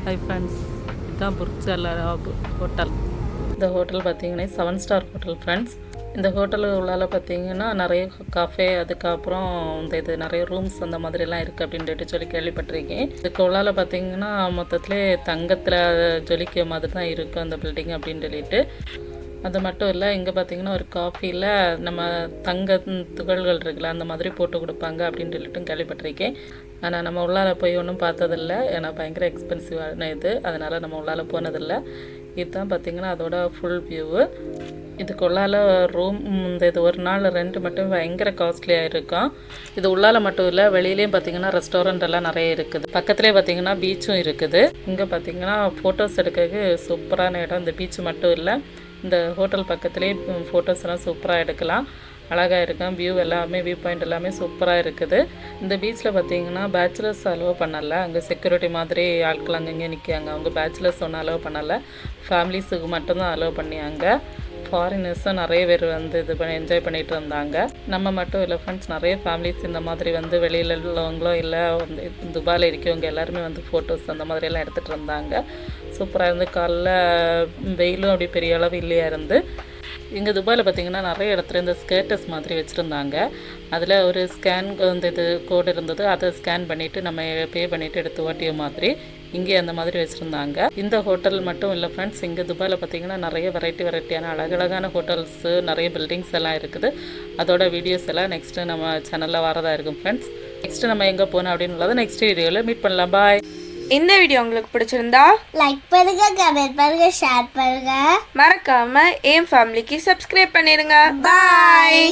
Hi friends, இதுதான் Burj Al Arab hotel. இந்த hotel பார்த்தீங்கன்னா 7 ஸ்டார் ஹோட்டல் ஃப்ரெண்ட்ஸ். இந்த ஹோட்டலுக்கு உள்ளால பார்த்தீங்கன்னா நிறைய காஃபே, அதுக்கப்புறம் இது நிறைய ரூம்ஸ் அந்த மாதிரிலாம் இருக்குது அப்படின்ட்டு சொல்லி கேள்விப்பட்டிருக்கேன். இதுக்கு உள்ளால பார்த்தீங்கன்னா மொத்தத்திலே தங்கத்தில் ஜொலிக்க மாதிரி தான் இருக்குது அந்த பில்டிங் அப்படின்னு சொல்லிட்டு. அது மட்டும் இல்லை, இங்கே பார்த்தீங்கன்னா ஒரு காஃபியில் நம்ம தங்க துகள்கள் இருக்குல்ல அந்த மாதிரி போட்டு கொடுப்பாங்க அப்படின்னு சொல்லிட்டு கேள்விப்பட்டிருக்கேன். ஆனால் நம்ம உள்ளார போய் ஒன்றும் பார்த்ததில்ல, ஏன்னா பயங்கர எக்ஸ்பென்சிவான இது, அதனால் நம்ம உள்ளார போனதில்லை. இதுதான் பார்த்தீங்கன்னா அதோட ஃபுல் வியூவு. இதுக்கு உள்ளால ரூம் இது ஒரு நாள் ரெண்ட் மட்டும் பயங்கர காஸ்ட்லியாக இருக்கும். இது உள்ளால மட்டும் இல்லை, வெளியிலேயும் பார்த்தீங்கன்னா ரெஸ்டாரண்ட் எல்லாம் நிறைய இருக்குது. பக்கத்துலேயே பார்த்தீங்கன்னா பீச்சும் இருக்குது. இங்கே பார்த்தீங்கன்னா ஃபோட்டோஸ் எடுக்கிறதுக்கு சூப்பரான இடம். இந்த பீச் மட்டும் இல்லை, இந்த ஹோட்டல் பக்கத்துலேயே ஃபோட்டோஸ் எல்லாம் சூப்பராக எடுக்கலாம். அழகாக இருக்கும். வியூ எல்லாமே, வியூ பாயிண்ட் எல்லாமே சூப்பராக இருக்குது. இந்த பீச்சில் பார்த்தீங்கன்னா பேச்சுலர்ஸ் அலோவ் பண்ணலை. அங்கே செக்யூரிட்டி மாதிரி ஆட்கள் அங்கங்கே நிற்காங்க. அவங்க பேச்சுலர்ஸ் ஒன்றும் அலோவ் பண்ணலை, ஃபேமிலிஸுக்கு மட்டும்தான் அலோவ் பண்ணியாங்க. ஃபாரினர்ஸும் நிறைய பேர் வந்து இது பண்ணி என்ஜாய் பண்ணிகிட்டு இருந்தாங்க. நம்ம மட்டும் இல்லை ஃப்ரெண்ட்ஸ், நிறைய ஃபேமிலிஸ் இந்த மாதிரி வந்து வெளியில் உள்ளவங்களோ இல்லை வந்து துபாயில் இருக்கவங்க எல்லாருமே வந்து ஃபோட்டோஸ் அந்த மாதிரியெல்லாம் எடுத்துகிட்டு இருந்தாங்க. சூப்பராக இருந்து. காலைல வெயிலும் அப்படி பெரிய அளவு இல்லையா இருந்து. இங்கே துபாயில் பார்த்திங்கன்னா நிறைய இடத்துல இந்த ஸ்கேட்டர்ஸ் மாதிரி வச்சுருந்தாங்க. அதில் ஒரு ஸ்கேன் வந்து இது கோடு இருந்தது, அதை ஸ்கேன் பண்ணிவிட்டு நம்ம பே பண்ணிவிட்டு எடுத்து ஓட்டிய மாதிரி இங்கே அந்த மாதிரி வச்சுருந்தாங்க. இந்த ஹோட்டல் மட்டும் இல்லை ஃப்ரெண்ட்ஸ், இங்கே துபாயில் பார்த்திங்கன்னா நிறைய வெரைட்டியான அழகழகான ஹோட்டல்ஸு, நிறைய பில்டிங்ஸ் எல்லாம் இருக்குது. அதோட வீடியோஸ் எல்லாம் நெக்ஸ்ட்டு நம்ம சேனலில் வரதாக இருக்கும் ஃப்ரெண்ட்ஸ். நெக்ஸ்ட்டு நம்ம எங்கே போனோம் அப்படின்னு உள்ளதை நெக்ஸ்ட் வீடியோவில் மீட் பண்ணலாம். பாய். இந்த வீடியோ உங்களுக்கு பிடிச்சிருந்தா லைக் பண்ணுங்க, கமெண்ட் பண்ணுங்க, ஷேர் பண்ணுங்க. மறக்காம என் ஃபேமிலிக்கு சப்ஸ்கிரைப் பண்ணிடுங்க. பாய்.